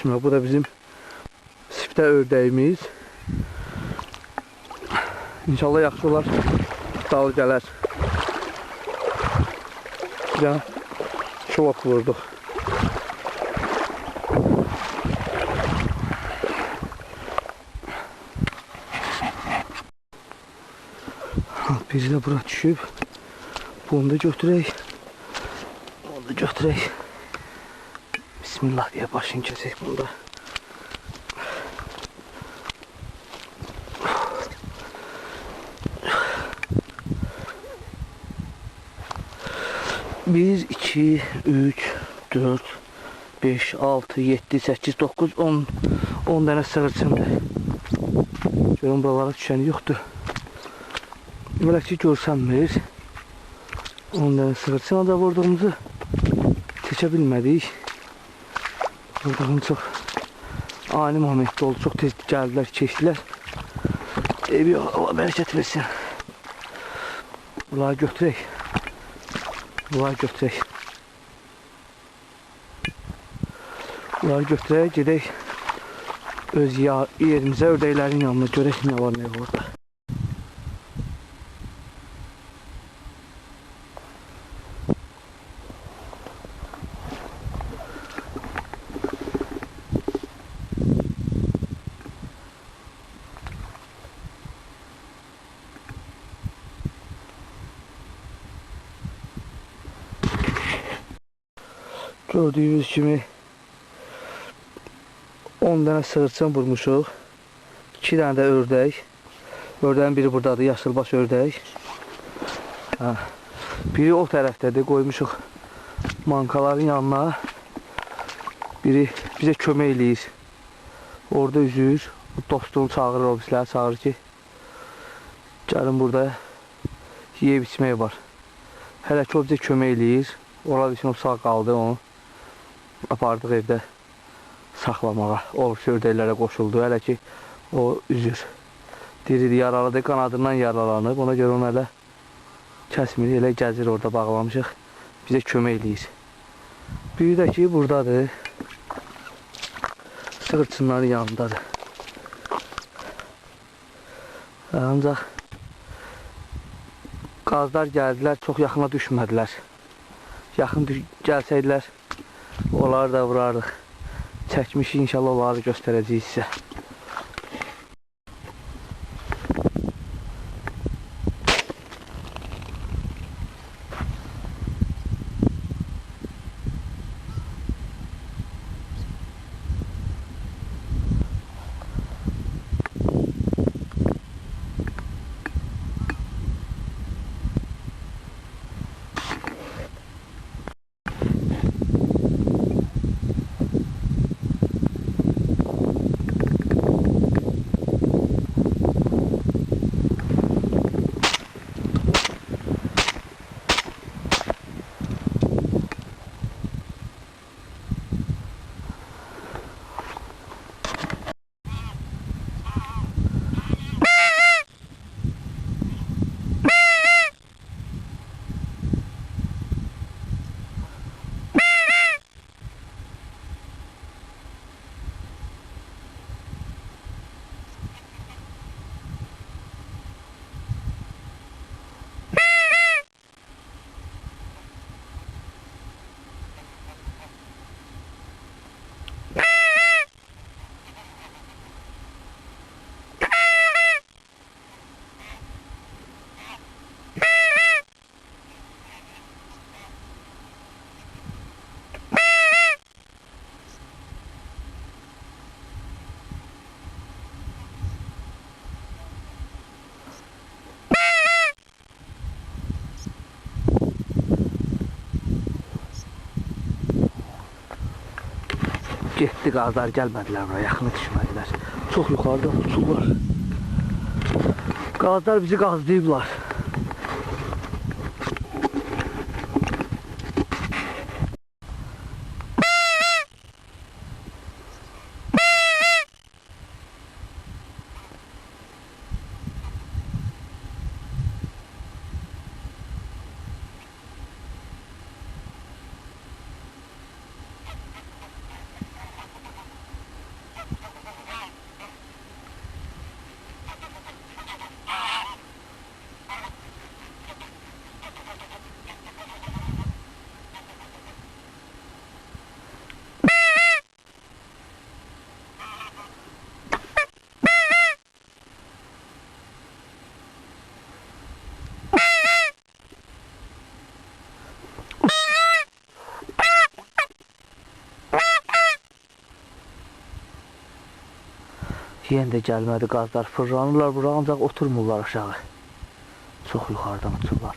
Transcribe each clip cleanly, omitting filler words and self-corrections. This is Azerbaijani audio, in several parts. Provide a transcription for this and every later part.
Bismillah, bu da bizim siftə ördəyimiz. İnşallah yaxşı olar, dalı gələr. Bir dənə şolok vurduq. Biri də bura düşüb. Bunu da götürək. Bunu da götürək. Bismillah deyə başını kəsək bunda. Bir, iki, üç, dörd, beş, altı, yeddi, səkkiz, dokuz, 10 dənə sığırçındır. Görün buralara düşən yoxdur. Belə ki görsənmir. 10 dənə sığırçına da vurduğumuzu çəkə bilmədik. Vurduğum çox ani momentdə oldu. Çox tez gəldilər, keçdilər. Allah bərəkət versin. Bunları götürək. Bunları götürək. Bunları götürək, gedək öz yerimizə, ördəklərin yanına görək nə var, nə yox orada. Gördüyünüz kimi 10 dənə sığırçın vurmuşuq. 2 dənə də ördək. Ördəyin biri buradadır, yaşılbaş ördək. Biri o tərəfdədir, qoymuşuq mankaların yanına. Biri bizə kömək eləyir. Orada üzür. Dostunu çağırır, o bizləri çağırır ki, gəlin burada yeyib içmək var. Hələ ki o bizə kömək eləyir. Orada üçün o sağ qaldı, onu apardıq evdə saxlamağa. O ördəklərə qoşuldu. Hələ ki o üzür. Diridir, yaralıdır, qanadından yaralanıb. Ona görə onu hələ kəsmir, elə gəzir, orada bağlamışıq. Bizə kömək eləyir. Biri də ki buradadır. Sığırçınların yanındadır. Ancaq qazlar gəldilər, çox yaxına düşmədilər. Yaxın gəlsəydilər, onları da vurardıq. Çəkmişik, inşallah onları göstərəcəyik sizə. Getdi, qazlar gəlmədilər buraya, yaxına düşmədilər. Çox yuxarıda su var. Qazlar bizi qazlayıblar. Yenə də gəlmədi qazlar. Fırlanırlar bura, ancaq oturmurlar aşağı. Çox yuxarıdan uçurlar.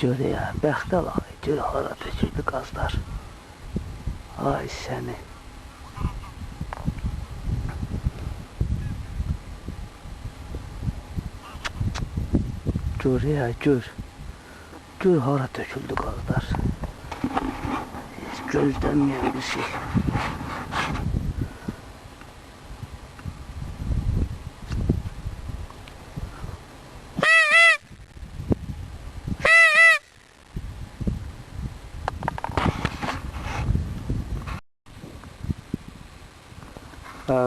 Gör ya, bəxtə bax, gör hara töküldü qazlar. Ay səni. Gör ya, gör. Gör hara töküldü qazlar. Heç gözlənməyən bir şey.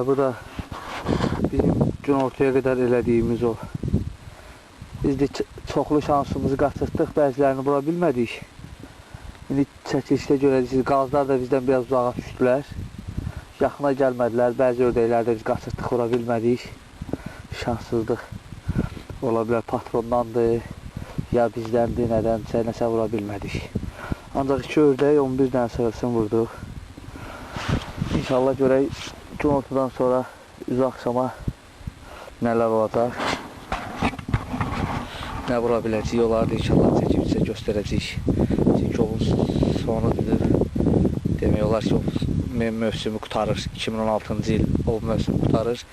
Bu da bizim gün ortaya qədər elədiyimiz o. Biz də çoxlu şansımızı qaçırtdıq, bəzilərini bula bilmədik. İndi çəkilişdə görəcəksiniz, qazlar da bizdən biraz uzağa düşdülər. Yaxına gəlmədilər, bəzi ördəklər də biz qaçırtdıq, vura bilmədik. Şanssızdıq. Ola bilər patrondandır, ya bizdəndir, nədənsə, nəsə vura bilmədik. Ancaq 2 ördək 11 dənə sığırsın vurduq. İnşallah görək gün ortadan sonra üzü axşama nələr olacaq, nə vura biləcəyik, onları da inşallah çəkib sizə göstərəcəyik. Çünki onun sonudur, demək olar ki, o mövsümü qutarır, 2016-cı il o mövsümü qutarır.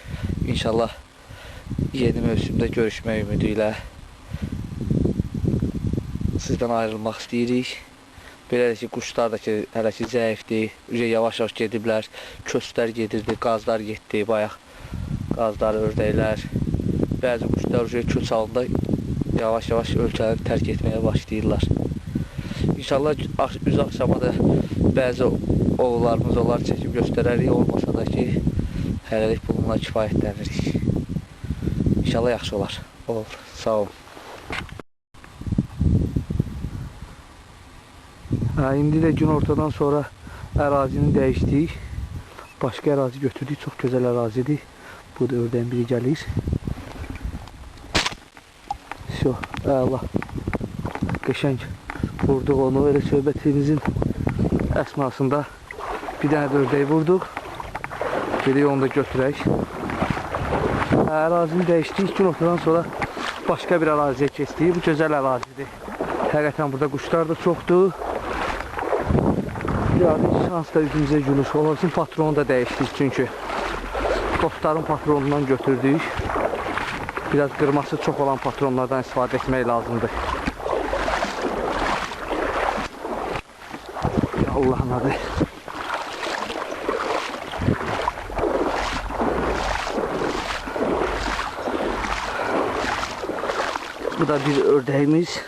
İnşallah yeni mövsümdə görüşmək ümidi ilə sizdən ayrılmaq istəyirik. Belə ki, quşlar da ki, hələ ki zəifdir, yavaş-yavaş gediblər, köstlər gedirdi, qazlar getdi, bayaq qazlar, ördəklər. Bəzi quşlar köç halında yavaş-yavaş ölkələri tərk etməyə başlayırlar. İnşallah üz axşama da bəzi oğullarımız onlar çəkib göstərərik, olmasa da ki, hələlik bununla kifayətlənirik. İnşallah yaxşı olar. Olur, sağ olun. İndi də gün ortadan sonra ərazini dəyişdik. Başqa ərazi götürdük. Çox gözəl ərazidir. Bu da ördəyin biri gəlir. Əla. Qəşəng vurduq onu. Elə söhbətimizin əsnasında bir dənə də ördək vurduq. Gedik onu da götürək. Ərazini dəyişdik. Gün ortadan sonra başqa bir əraziyə keçdik. Bu gözəl ərazidir. Həqiqətən burada quşlar da çoxdur. Yani şans da üzümüzə gülür. Olasın patronu da dəyişdik çünki dostların patronundan götürdük. Biraz qırması çox olan patronlardan istifadə etmək lazımdır. Ya Allah'ın adı. Bu da bir ördəyimiz.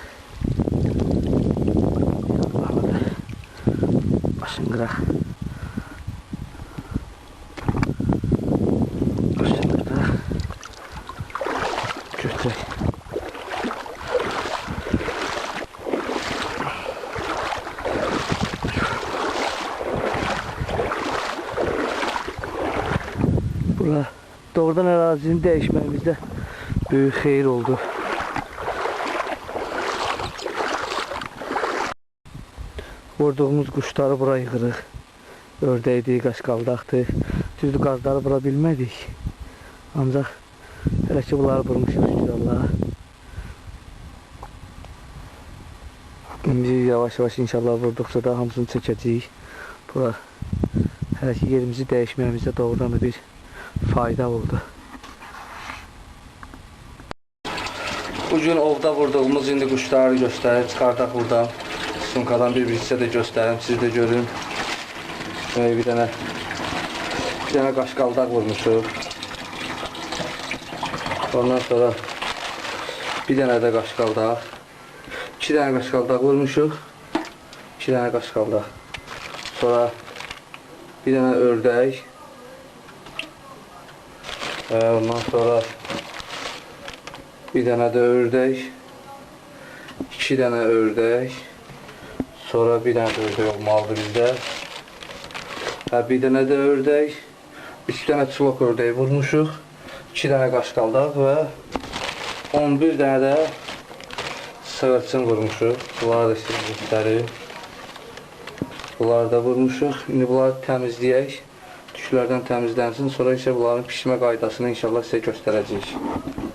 Başını qıraq. Başını qıraq. Götürək. Bura doğrudan ərazini dəyişməyimizdə böyük xeyir oldu. Vurduğumuz quşları bura yığırıq. Ördəkdir, qaşqaldaqdır. Düzdür, qazları vura bilmədik. Ancaq hələ ki bunları vurmuşuq, şükür Allaha. İndi yavaş-yavaş inşallah vurduqca da hamısını çəkəcəyik. Bura hələ ki yerimizi dəyişməyimizdə doğrudan da bir fayda oldu. Bugün ovda vurduğumuz indi quşları göstərib, çıxardaq buradan. Sumkadan bir hissə də göstərim, siz də görün. Bir dənə qaşqaldaq vurmuşuq. Ondan sonra bir dənə də qaşqaldaq. 2 dənə qaşqaldaq vurmuşuq. 2 dənə qaşqaldaq. Sonra bir dənə ördək. Ondan sonra bir dənə də ördək. 2 dənə ördək. Sonra bir dənə də ördək olmalıdır bizdə. Bir dənə də ördək. 3 dənə çılok ördəyi vurmuşuq. 2 dənə qaşqaldaq və 11 dənə də sığırçın vurmuşuq. Bunları da sizə göstərim. Bunları da vurmuşuq. İndi bunları təmizləyək. Tüklərdən təmizlənsin. Sonra isə bunların pişmə qaydasını inşallah sizə göstərəcəyik.